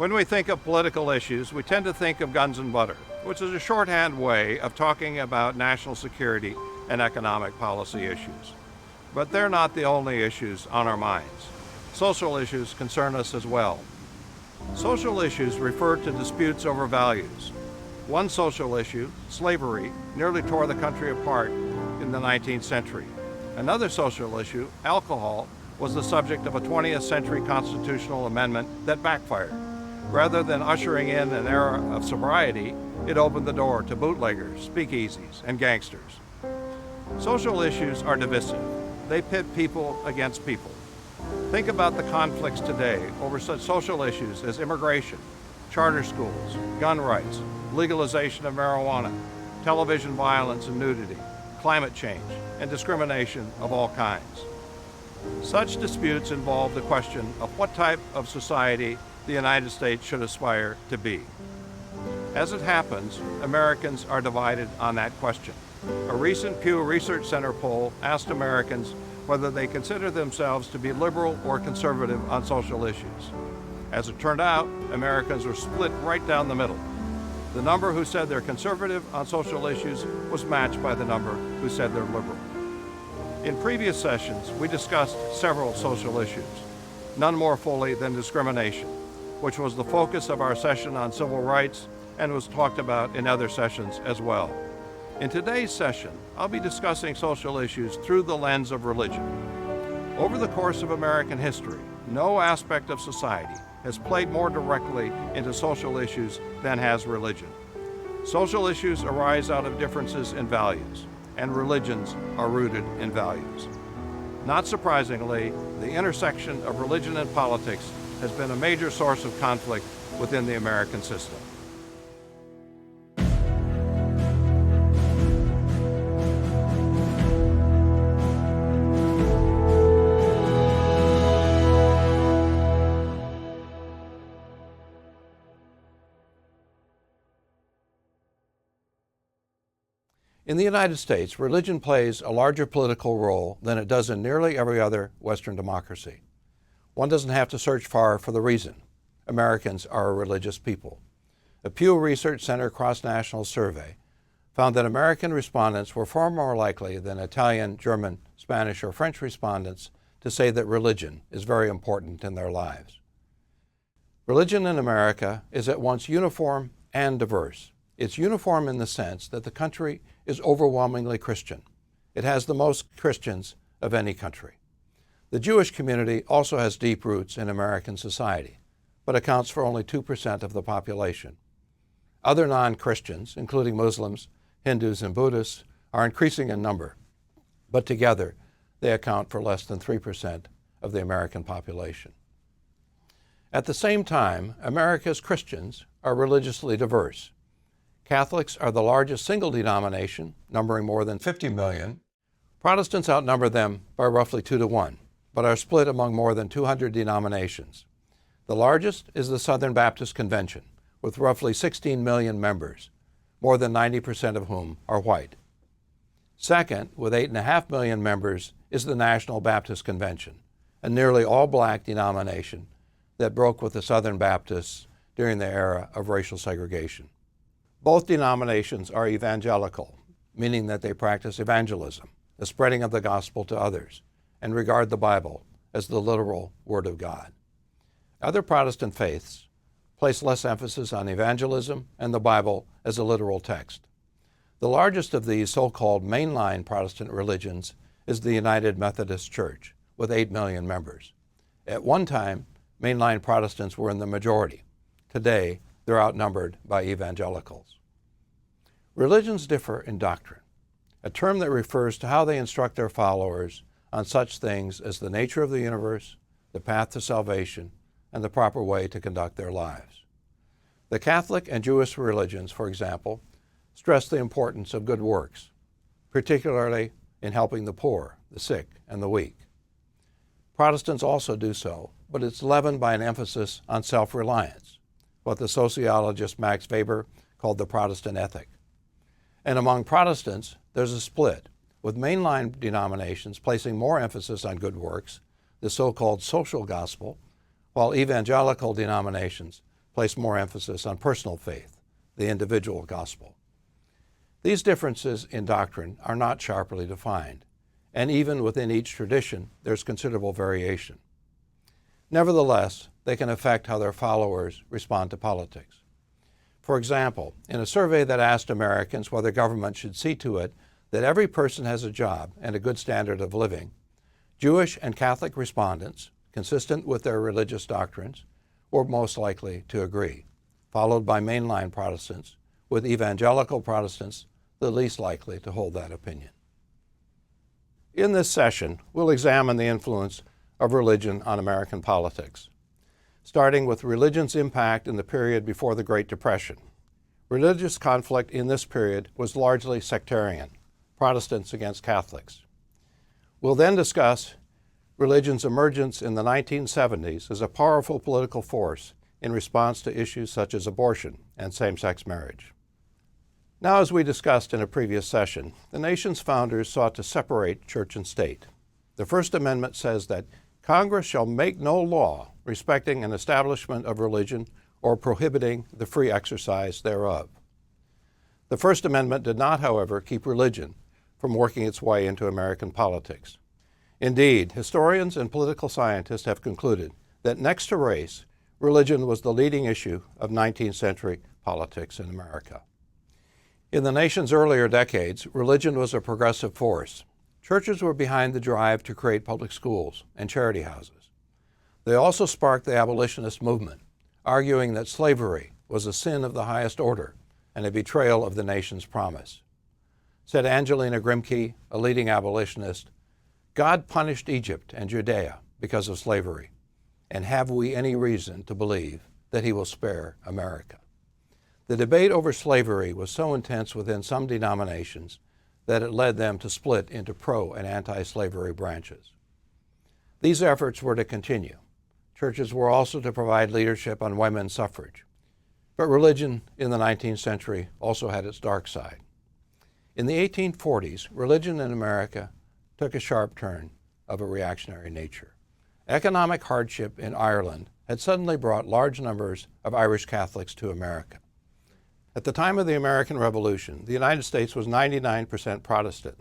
When we think of political issues, we tend to think of guns and butter, which is a shorthand way of talking about national security and economic policy issues. But they're not the only issues on our minds. Social issues concern us as well. Social issues refer to disputes over values. One social issue, slavery, nearly tore the country apart in the 19th century. Another social issue, alcohol, was the subject of a 20th century constitutional amendment that backfired. Rather than ushering in an era of sobriety, it opened the door to bootleggers, speakeasies, and gangsters. Social issues are divisive. They pit people against people. Think about the conflicts today over such social issues as immigration, charter schools, gun rights, legalization of marijuana, television violence and nudity, climate change, and discrimination of all kinds. Such disputes involve the question of what type of society the United States should aspire to be. As it happens, Americans are divided on that question. A recent Pew Research Center poll asked Americans whether they consider themselves to be liberal or conservative on social issues. As it turned out, Americans were split right down the middle. The number who said they're conservative on social issues was matched by the number who said they're liberal. In previous sessions, we discussed several social issues, none more fully than discrimination, which was the focus of our session on civil rights and was talked about in other sessions as well. In today's session, I'll be discussing social issues through the lens of religion. Over the course of American history, no aspect of society has played more directly into social issues than has religion. Social issues arise out of differences in values, and religions are rooted in values. Not surprisingly, the intersection of religion and politics has been a major source of conflict within the American system. In the United States, religion plays a larger political role than it does in nearly every other Western democracy. One doesn't have to search far for the reason. Americans are a religious people. A Pew Research Center cross-national survey found that American respondents were far more likely than Italian, German, Spanish, or French respondents to say that religion is very important in their lives. Religion in America is at once uniform and diverse. It's uniform in the sense that the country is overwhelmingly Christian. It has the most Christians of any country. The Jewish community also has deep roots in American society, but accounts for only 2% of the population. Other non-Christians, including Muslims, Hindus, and Buddhists, are increasing in number, but together they account for less than 3% of the American population. At the same time, America's Christians are religiously diverse. Catholics are the largest single denomination, numbering more than 50 million. Protestants outnumber them by roughly 2 to 1, but are split among more than 200 denominations. The largest is the Southern Baptist Convention, with roughly 16 million members, more than 90% of whom are white. Second, with 8.5 million members, is the National Baptist Convention, a nearly all-black denomination that broke with the Southern Baptists during the era of racial segregation. Both denominations are evangelical, meaning that they practice evangelism, the spreading of the gospel to others, and regard the Bible as the literal Word of God. Other Protestant faiths place less emphasis on evangelism and the Bible as a literal text. The largest of these so-called mainline Protestant religions is the United Methodist Church, with 8 million members. At one time, mainline Protestants were in the majority. Today, they're outnumbered by evangelicals. Religions differ in doctrine, a term that refers to how they instruct their followers on such things as the nature of the universe, the path to salvation, and the proper way to conduct their lives. The Catholic and Jewish religions, for example, stress the importance of good works, particularly in helping the poor, the sick, and the weak. Protestants also do so, but it's leavened by an emphasis on self-reliance, what the sociologist Max Weber called the Protestant ethic. And among Protestants, there's a split, with mainline denominations placing more emphasis on good works, the so-called social gospel, while evangelical denominations placed more emphasis on personal faith, the individual gospel. These differences in doctrine are not sharply defined, and even within each tradition, there's considerable variation. Nevertheless, they can affect how their followers respond to politics. For example, in a survey that asked Americans whether government should see to it that every person has a job and a good standard of living, Jewish and Catholic respondents, consistent with their religious doctrines, were most likely to agree, followed by mainline Protestants, with evangelical Protestants the least likely to hold that opinion. In this session, we'll examine the influence of religion on American politics, starting with religion's impact in the period before the Great Depression. Religious conflict in this period was largely sectarian, Protestants against Catholics. We'll then discuss religion's emergence in the 1970s as a powerful political force in response to issues such as abortion and same-sex marriage. Now, as we discussed in a previous session, the nation's founders sought to separate church and state. The First Amendment says that Congress shall make no law respecting an establishment of religion or prohibiting the free exercise thereof. The First Amendment did not, however, keep religion from working its way into American politics. Indeed, historians and political scientists have concluded that next to race, religion was the leading issue of 19th century politics in America. In the nation's earlier decades, religion was a progressive force. Churches were behind the drive to create public schools and charity houses. They also sparked the abolitionist movement, arguing that slavery was a sin of the highest order and a betrayal of the nation's promise. Said Angelina Grimke, a leading abolitionist, "God punished Egypt and Judea because of slavery, and have we any reason to believe that he will spare America?" The debate over slavery was so intense within some denominations that it led them to split into pro- and anti-slavery branches. These efforts were to continue. Churches were also to provide leadership on women's suffrage. But religion in the 19th century also had its dark side. In the 1840s, religion in America took a sharp turn of a reactionary nature. Economic hardship in Ireland had suddenly brought large numbers of Irish Catholics to America. At the time of the American Revolution, the United States was 99% Protestant.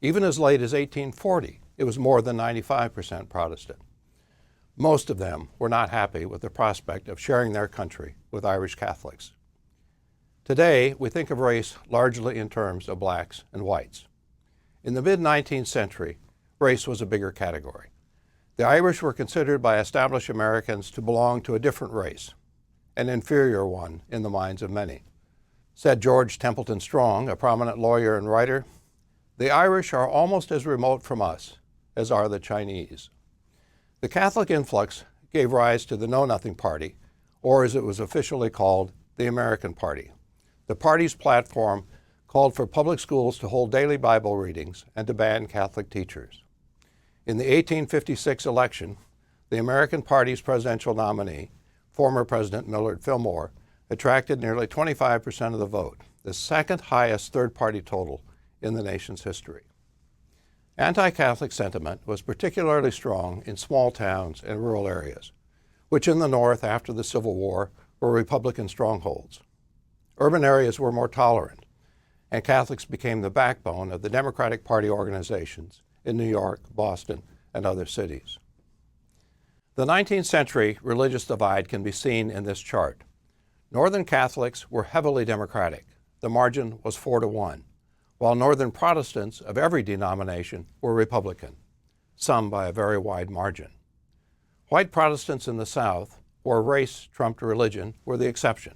Even as late as 1840, it was more than 95% Protestant. Most of them were not happy with the prospect of sharing their country with Irish Catholics. Today, we think of race largely in terms of blacks and whites. In the mid-19th century, race was a bigger category. The Irish were considered by established Americans to belong to a different race, an inferior one in the minds of many. Said George Templeton Strong, a prominent lawyer and writer, "The Irish are almost as remote from us as are the Chinese." The Catholic influx gave rise to the Know Nothing Party, or as it was officially called, the American Party. The party's platform called for public schools to hold daily Bible readings and to ban Catholic teachers. In the 1856 election, the American Party's presidential nominee, former President Millard Fillmore, attracted nearly 25% of the vote, the second highest third-party total in the nation's history. Anti-Catholic sentiment was particularly strong in small towns and rural areas, which in the North after the Civil War were Republican strongholds. Urban areas were more tolerant, and Catholics became the backbone of the Democratic Party organizations in New York, Boston, and other cities. The 19th century religious divide can be seen in this chart. Northern Catholics were heavily Democratic. The margin was 4-1, while Northern Protestants of every denomination were Republican, some by a very wide margin. White Protestants in the South, where race trumped religion, were the exception.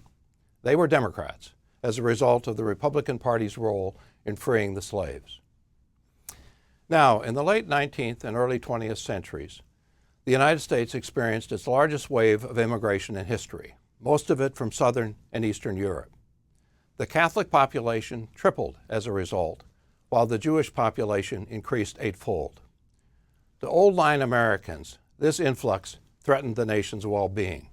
They were Democrats as a result of the Republican Party's role in freeing the slaves. Now, in the late 19th and early 20th centuries, the United States experienced its largest wave of immigration in history, most of it from Southern and Eastern Europe. The Catholic population tripled as a result, while the Jewish population increased eightfold. To old-line Americans, this influx threatened the nation's well-being.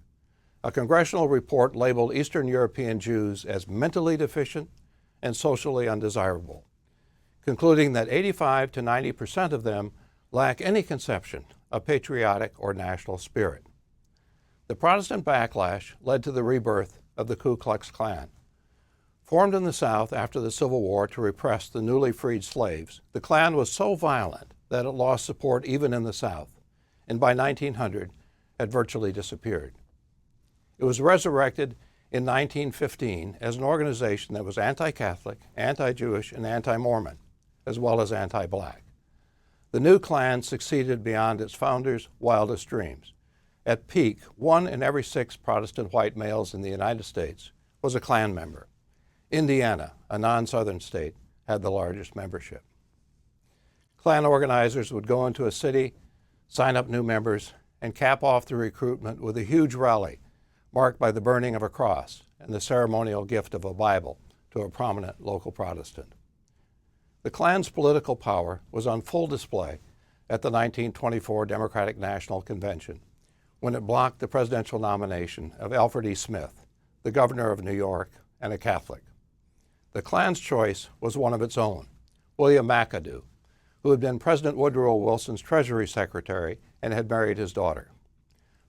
A congressional report labeled Eastern European Jews as mentally deficient and socially undesirable, concluding that 85 to 90% of them lack any conception of patriotic or national spirit. The Protestant backlash led to the rebirth of the Ku Klux Klan. Formed in the South after the Civil War to repress the newly freed slaves, the Klan was so violent that it lost support even in the South, and by 1900 had virtually disappeared. It was resurrected in 1915 as an organization that was anti-Catholic, anti-Jewish, and anti-Mormon, as well as anti-Black. The new Klan succeeded beyond its founders' wildest dreams. At peak, 1 in every 6 Protestant white males in the United States was a Klan member. Indiana, a non-Southern state, had the largest membership. Klan organizers would go into a city, sign up new members, and cap off the recruitment with a huge rally marked by the burning of a cross and the ceremonial gift of a Bible to a prominent local Protestant. The Klan's political power was on full display at the 1924 Democratic National Convention when it blocked the presidential nomination of Alfred E. Smith, the governor of New York and a Catholic. The Klan's choice was one of its own, William McAdoo, who had been President Woodrow Wilson's Treasury Secretary and had married his daughter.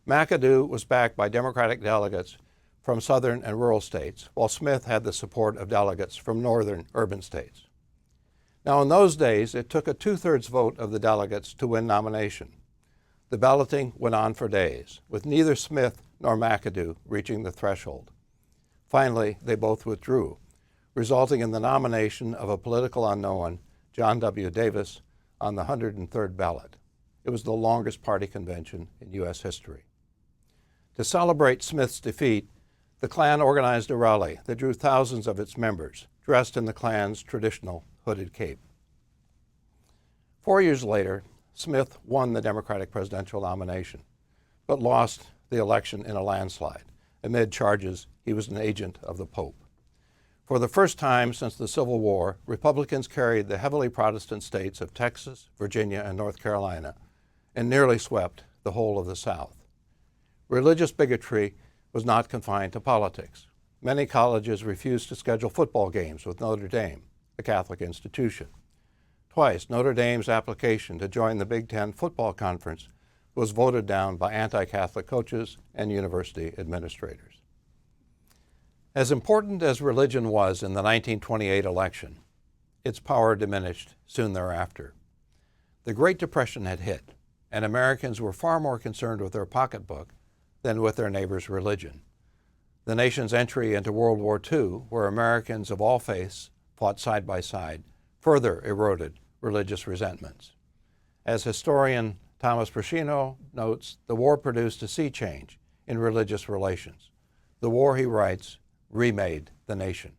McAdoo was backed by Democratic delegates from southern and rural states, while Smith had the support of delegates from northern urban states. Now, in those days, it took a 2/3 vote of the delegates to win nomination. The balloting went on for days, with neither Smith nor McAdoo reaching the threshold. Finally, they both withdrew, resulting in the nomination of a political unknown, John W. Davis, on the 103rd ballot. It was the longest party convention in U.S. history. To celebrate Smith's defeat, the Klan organized a rally that drew thousands of its members, dressed in the Klan's traditional hooded cape. 4 years later, Smith won the Democratic presidential nomination, but lost the election in a landslide amid charges he was an agent of the Pope. For the first time since the Civil War, Republicans carried the heavily Protestant states of Texas, Virginia, and North Carolina, and nearly swept the whole of the South. Religious bigotry was not confined to politics. Many colleges refused to schedule football games with Notre Dame, a Catholic institution. Twice, Notre Dame's application to join the Big Ten football conference was voted down by anti-Catholic coaches and university administrators. As important as religion was in the 1928 election, its power diminished soon thereafter. The Great Depression had hit, and Americans were far more concerned with their pocketbook than with their neighbor's religion. The nation's entry into World War II, where Americans of all faiths fought side by side, further eroded religious resentments. As historian Thomas Brasino notes, the war produced a sea change in religious relations. The war, he writes, remade the nation.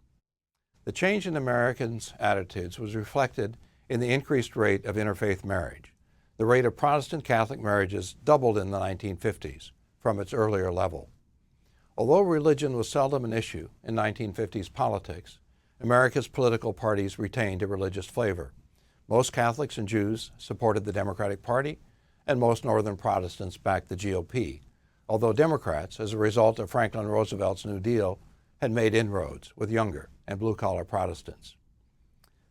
The change in Americans' attitudes was reflected in the increased rate of interfaith marriage. The rate of Protestant Catholic marriages doubled in the 1950s from its earlier level. Although religion was seldom an issue in 1950s politics, America's political parties retained a religious flavor. Most Catholics and Jews supported the Democratic Party, and most Northern Protestants backed the GOP, although Democrats, as a result of Franklin Roosevelt's New Deal, had made inroads with younger and blue-collar Protestants.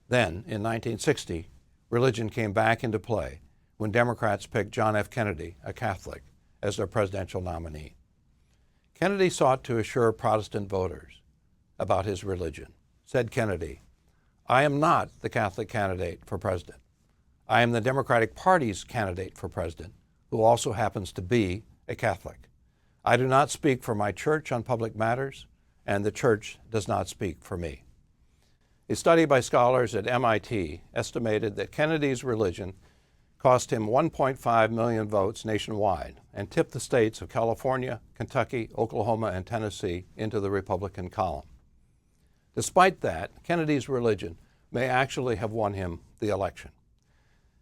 Then, in 1960, religion came back into play when Democrats picked John F. Kennedy, a Catholic, as their presidential nominee. Kennedy sought to assure Protestant voters about his religion. Said Kennedy, "I am not the Catholic candidate for president. I am the Democratic Party's candidate for president, who also happens to be a Catholic. I do not speak for my church on public matters, and the church does not speak for me." A study by scholars at MIT estimated that Kennedy's religion cost him 1.5 million votes nationwide and tipped the states of California, Kentucky, Oklahoma, and Tennessee into the Republican column. Despite that, Kennedy's religion may actually have won him the election.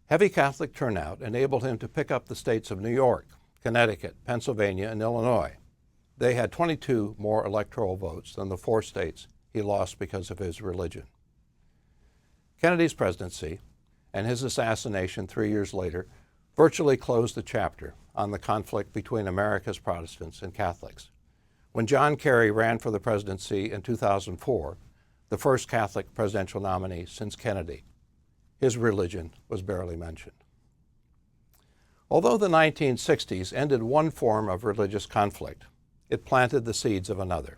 Heavy Catholic turnout enabled him to pick up the states of New York, Connecticut, Pennsylvania, and Illinois. They had 22 more electoral votes than the 4 states he lost because of his religion. Kennedy's presidency and his assassination 3 years later virtually closed the chapter on the conflict between America's Protestants and Catholics. When John Kerry ran for the presidency in 2004, the first Catholic presidential nominee since Kennedy, his religion was barely mentioned. Although the 1960s ended one form of religious conflict, it planted the seeds of another.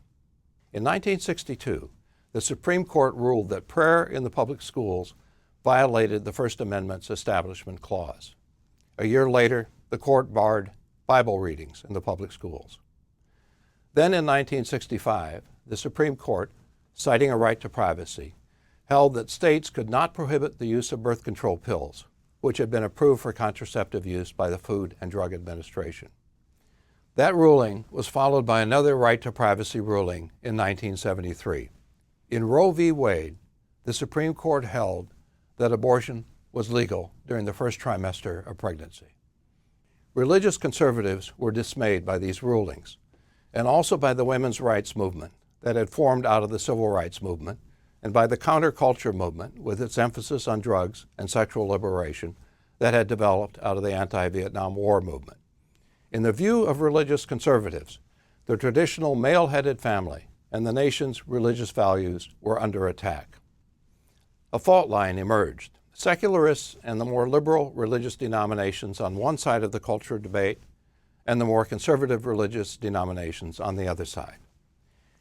In 1962, the Supreme Court ruled that prayer in the public schools violated the First Amendment's Establishment Clause. A year later, the court barred Bible readings in the public schools. Then in 1965, the Supreme Court, citing a right to privacy, held that states could not prohibit the use of birth control pills, which had been approved for contraceptive use by the Food and Drug Administration. That ruling was followed by another right to privacy ruling in 1973. In Roe v. Wade, the Supreme Court held that abortion was legal during the first trimester of pregnancy. Religious conservatives were dismayed by these rulings, and also by the women's rights movement that had formed out of the civil rights movement, and by the counterculture movement with its emphasis on drugs and sexual liberation that had developed out of the anti-Vietnam War movement. In the view of religious conservatives, the traditional male-headed family and the nation's religious values were under attack. A fault line emerged. Secularists and the more liberal religious denominations on one side of the culture debate, and the more conservative religious denominations on the other side.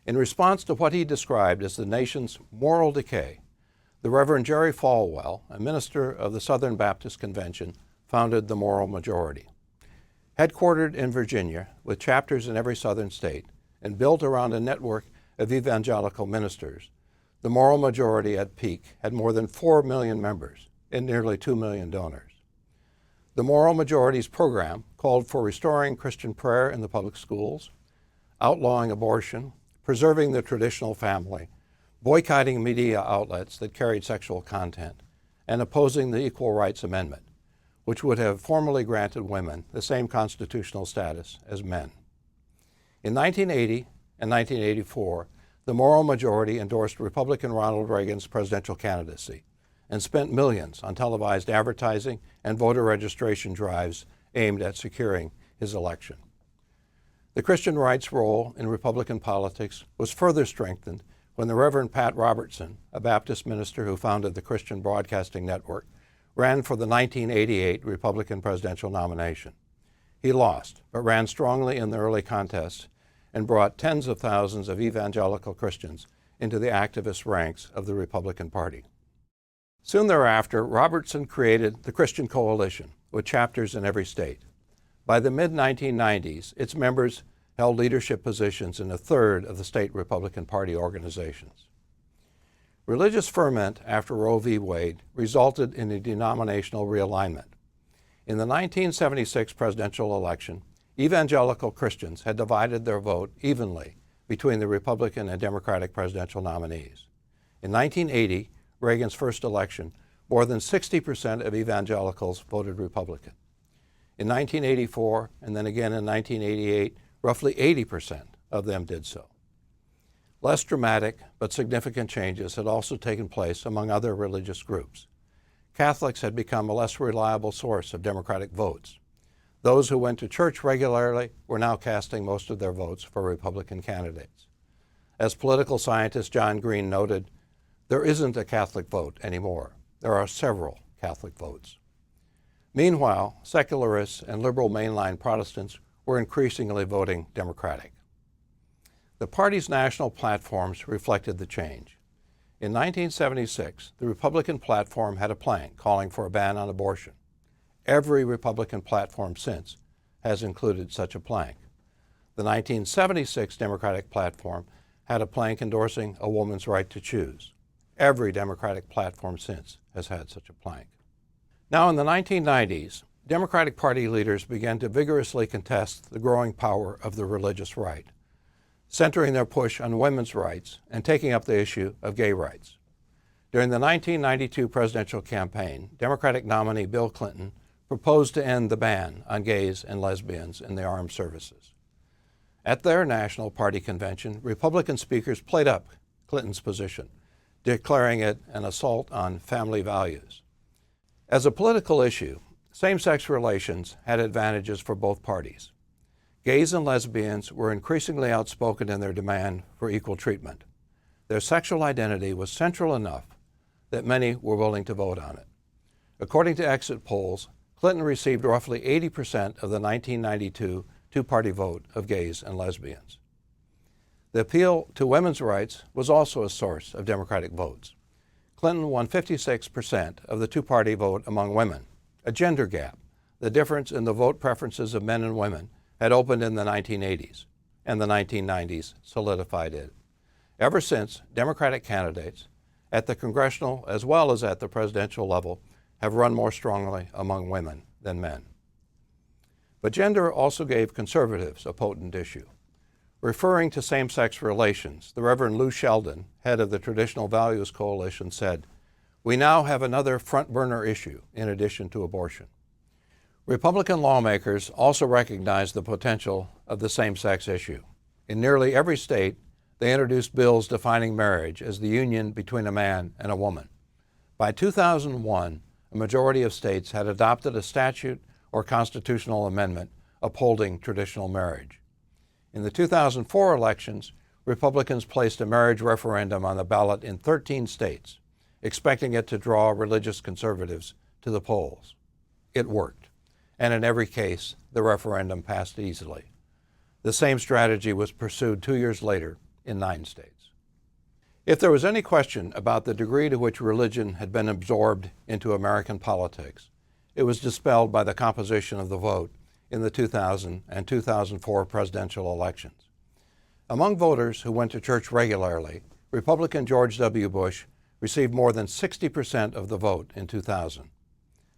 In response to what he described as the nation's moral decay, the Reverend Jerry Falwell, a minister of the Southern Baptist Convention, founded the Moral Majority. Headquartered in Virginia, with chapters in every southern state, and built around a network of evangelical ministers, the Moral Majority at peak had more than 4 million members and nearly 2 million donors. The Moral Majority's program called for restoring Christian prayer in the public schools, outlawing abortion, preserving the traditional family, boycotting media outlets that carried sexual content, and opposing the Equal Rights Amendment, which would have formally granted women the same constitutional status as men. In 1980 and 1984, the Moral Majority endorsed Republican Ronald Reagan's presidential candidacy and spent millions on televised advertising and voter registration drives aimed at securing his election. The Christian rights role in Republican politics was further strengthened when the Reverend Pat Robertson, a Baptist minister who founded the Christian Broadcasting Network, ran for the 1988 Republican presidential nomination. He lost, but ran strongly in the early contest and brought tens of thousands of evangelical Christians into the activist ranks of the Republican Party. Soon thereafter, Robertson created the Christian Coalition, with chapters in every state. By the mid-1990s, its members held leadership positions in a third of the state Republican Party organizations. Religious ferment after Roe v. Wade resulted in a denominational realignment. In the 1976 presidential election, evangelical Christians had divided their vote evenly between the Republican and Democratic presidential nominees. In 1980, Reagan's first election, more than 60% of evangelicals voted Republican. In 1984, and then again in 1988, roughly 80% of them did so. Less dramatic but significant changes had also taken place among other religious groups. Catholics had become a less reliable source of Democratic votes. Those who went to church regularly were now casting most of their votes for Republican candidates. As political scientist John Green noted, there isn't a Catholic vote anymore. There are several Catholic votes. Meanwhile, secularists and liberal mainline Protestants were increasingly voting Democratic. The party's national platforms reflected the change. In 1976, the Republican platform had a plank calling for a ban on abortion. Every Republican platform since has included such a plank. The 1976 Democratic platform had a plank endorsing a woman's right to choose. Every Democratic platform since has had such a plank. Now, in the 1990s, Democratic Party leaders began to vigorously contest the growing power of the religious right, centering their push on women's rights and taking up the issue of gay rights. During the 1992 presidential campaign, Democratic nominee Bill Clinton proposed to end the ban on gays and lesbians in the armed services. At their national party convention, Republican speakers played up Clinton's position, declaring it an assault on family values. As a political issue, same-sex relations had advantages for both parties. Gays and lesbians were increasingly outspoken in their demand for equal treatment. Their sexual identity was central enough that many were willing to vote on it. According to exit polls, Clinton received roughly 80% of the 1992 two-party vote of gays and lesbians. The appeal to women's rights was also a source of Democratic votes. Clinton won 56% of the two-party vote among women. A gender gap, the difference in the vote preferences of men and women, had opened in the 1980s, and the 1990s solidified it. Ever since, Democratic candidates, at the congressional as well as at the presidential level, have run more strongly among women than men. But gender also gave conservatives a potent issue. Referring to same-sex relations, the Reverend Lou Sheldon, head of the Traditional Values Coalition, said, "We now have another front-burner issue in addition to abortion." Republican lawmakers also recognized the potential of the same-sex issue. In nearly every state, they introduced bills defining marriage as the union between a man and a woman. By 2001, a majority of states had adopted a statute or constitutional amendment upholding traditional marriage. In the 2004 elections, Republicans placed a marriage referendum on the ballot in 13 states, expecting it to draw religious conservatives to the polls. It worked, and in every case, the referendum passed easily. The same strategy was pursued 2 years later in 9 states. If there was any question about the degree to which religion had been absorbed into American politics, it was dispelled by the composition of the vote in the 2000 and 2004 presidential elections. Among voters who went to church regularly, Republican George W. Bush received more than 60% of the vote in 2000.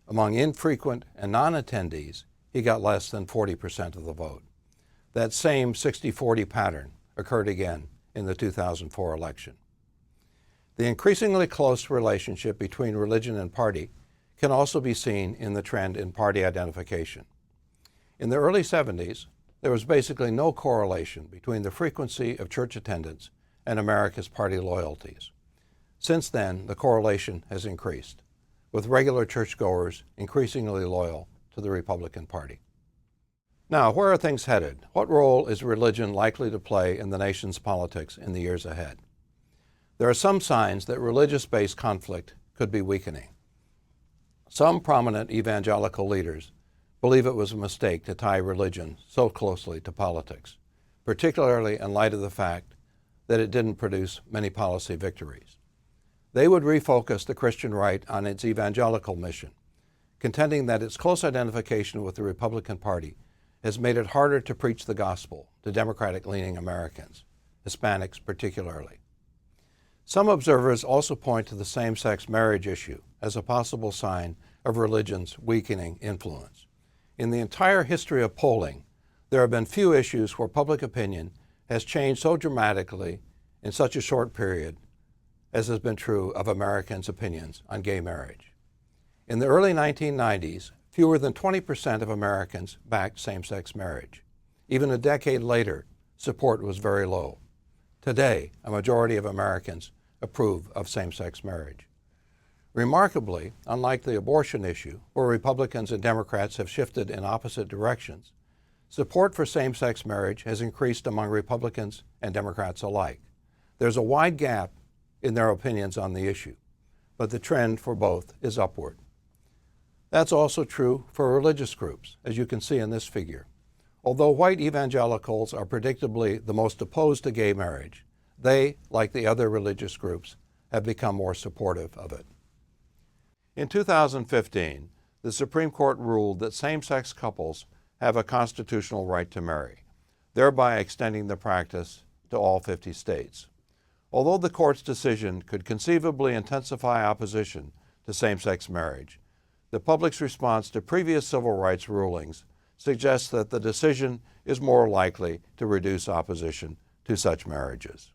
Among infrequent and non-attendees, he got less than 40% of the vote. That same 60-40 pattern occurred again in the 2004 election. The increasingly close relationship between religion and party can also be seen in the trend in party identification. In the early 70s, there was basically no correlation between the frequency of church attendance and America's party loyalties. Since then, the correlation has increased, with regular churchgoers increasingly loyal to the Republican Party. Now, where are things headed? What role is religion likely to play in the nation's politics in the years ahead? There are some signs that religious-based conflict could be weakening. Some prominent evangelical leaders believe it was a mistake to tie religion so closely to politics, particularly in light of the fact that it didn't produce many policy victories. They would refocus the Christian right on its evangelical mission, contending that its close identification with the Republican Party has made it harder to preach the gospel to Democratic-leaning Americans, Hispanics particularly. Some observers also point to the same-sex marriage issue as a possible sign of religion's weakening influence. In the entire history of polling, there have been few issues where public opinion has changed so dramatically in such a short period as has been true of Americans' opinions on gay marriage. In the early 1990s, fewer than 20% of Americans backed same-sex marriage. Even a decade later, support was very low. Today, a majority of Americans approve of same-sex marriage. Remarkably, unlike the abortion issue, where Republicans and Democrats have shifted in opposite directions, support for same-sex marriage has increased among Republicans and Democrats alike. There's a wide gap in their opinions on the issue, but the trend for both is upward. That's also true for religious groups, as you can see in this figure. Although white evangelicals are predictably the most opposed to gay marriage, they, like the other religious groups, have become more supportive of it. In 2015, the Supreme Court ruled that same-sex couples have a constitutional right to marry, thereby extending the practice to all 50 states. Although the court's decision could conceivably intensify opposition to same-sex marriage, the public's response to previous civil rights rulings suggests that the decision is more likely to reduce opposition to such marriages.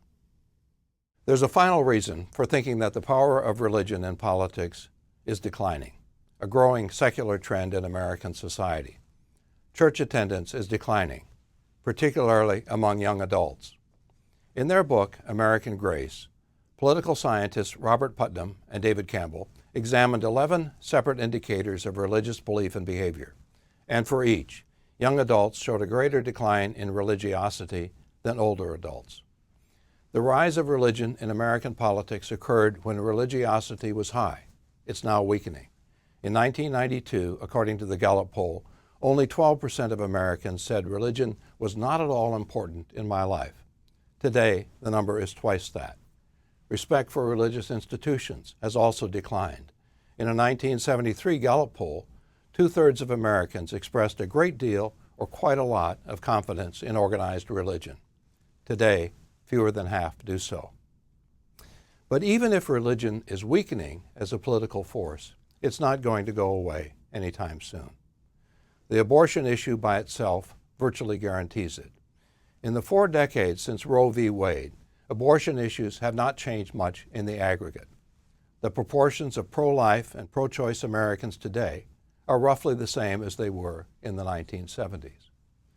There's a final reason for thinking that the power of religion in politics is declining, a growing secular trend in American society. Church attendance is declining, particularly among young adults. In their book, American Grace, political scientists Robert Putnam and David Campbell examined 11 separate indicators of religious belief and behavior, and for each, young adults showed a greater decline in religiosity than older adults. The rise of religion in American politics occurred when religiosity was high. It's now weakening. In 1992, according to the Gallup poll, only 12% of Americans said religion was not at all important in my life. Today, the number is twice that. Respect for religious institutions has also declined. In a 1973 Gallup poll, 2/3 of Americans expressed a great deal or quite a lot of confidence in organized religion. Today, fewer than half do so. But even if religion is weakening as a political force, it's not going to go away anytime soon. The abortion issue by itself virtually guarantees it. In the 4 decades since Roe v. Wade, abortion issues have not changed much in the aggregate. The proportions of pro-life and pro-choice Americans today are roughly the same as they were in the 1970s.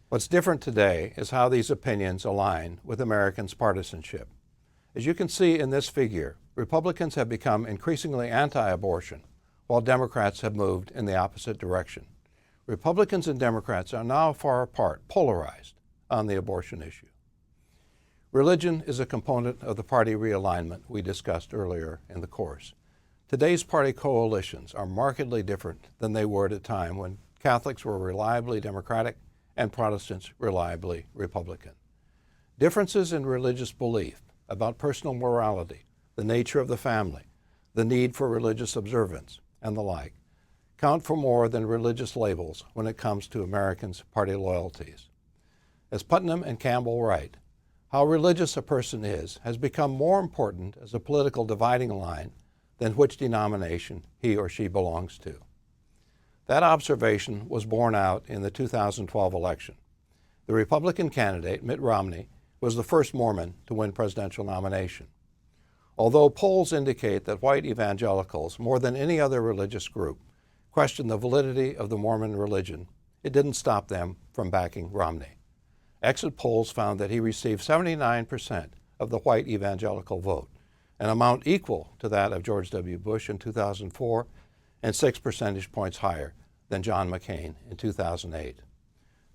What's different today is how these opinions align with Americans' partisanship. As you can see in this figure, Republicans have become increasingly anti-abortion, while Democrats have moved in the opposite direction. Republicans and Democrats are now far apart, polarized on the abortion issue. Religion is a component of the party realignment we discussed earlier in the course. Today's party coalitions are markedly different than they were at a time when Catholics were reliably Democratic and Protestants reliably Republican. Differences in religious belief about personal morality, the nature of the family, the need for religious observance, and the like, count for more than religious labels when it comes to Americans' party loyalties. As Putnam and Campbell write, how religious a person is has become more important as a political dividing line than which denomination he or she belongs to. That observation was borne out in the 2012 election. The Republican candidate, Mitt Romney, was the first Mormon to win presidential nomination. Although polls indicate that white evangelicals, more than any other religious group, question the validity of the Mormon religion, it didn't stop them from backing Romney. Exit polls found that he received 79% of the white evangelical vote, an amount equal to that of George W. Bush in 2004 and 6 percentage points higher than John McCain in 2008.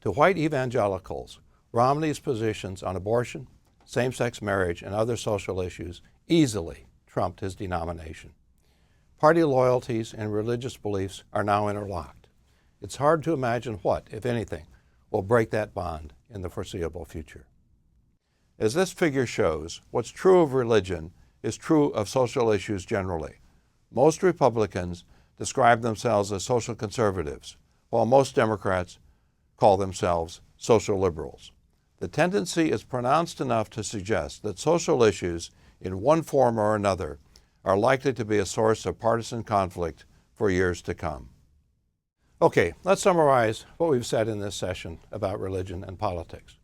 To white evangelicals, Romney's positions on abortion, same-sex marriage, and other social issues easily trumped his denomination. Party loyalties and religious beliefs are now interlocked. It's hard to imagine what, if anything, will break that bond in the foreseeable future. As this figure shows, what's true of religion is true of social issues generally. Most Republicans describe themselves as social conservatives, while most Democrats call themselves social liberals. The tendency is pronounced enough to suggest that social issues, in one form or another, are likely to be a source of partisan conflict for years to come. Okay, let's summarize what we've said in this session about religion and politics.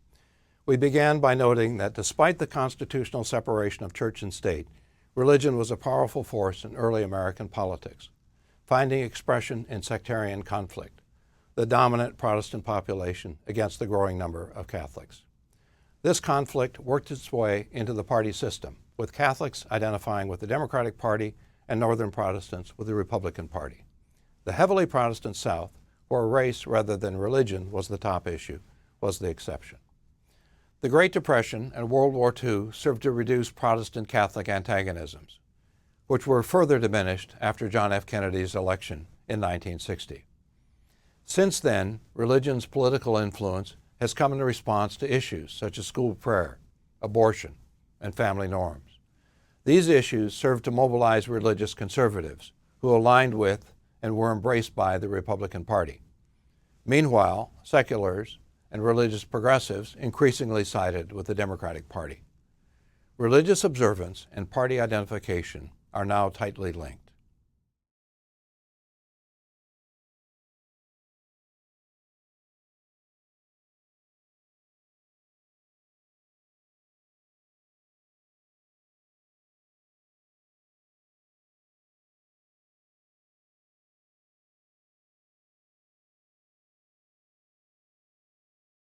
We began by noting that despite the constitutional separation of church and state, religion was a powerful force in early American politics, finding expression in sectarian conflict, the dominant Protestant population against the growing number of Catholics. This conflict worked its way into the party system, with Catholics identifying with the Democratic Party and Northern Protestants with the Republican Party. The heavily Protestant South, where race rather than religion was the top issue, was the exception. The Great Depression and World War II served to reduce Protestant-Catholic antagonisms, which were further diminished after John F. Kennedy's election in 1960. Since then, religion's political influence has come in response to issues such as school prayer, abortion, and family norms. These issues served to mobilize religious conservatives who aligned with and were embraced by the Republican Party. Meanwhile, seculars and religious progressives increasingly sided with the Democratic Party. Religious observance and party identification are now tightly linked.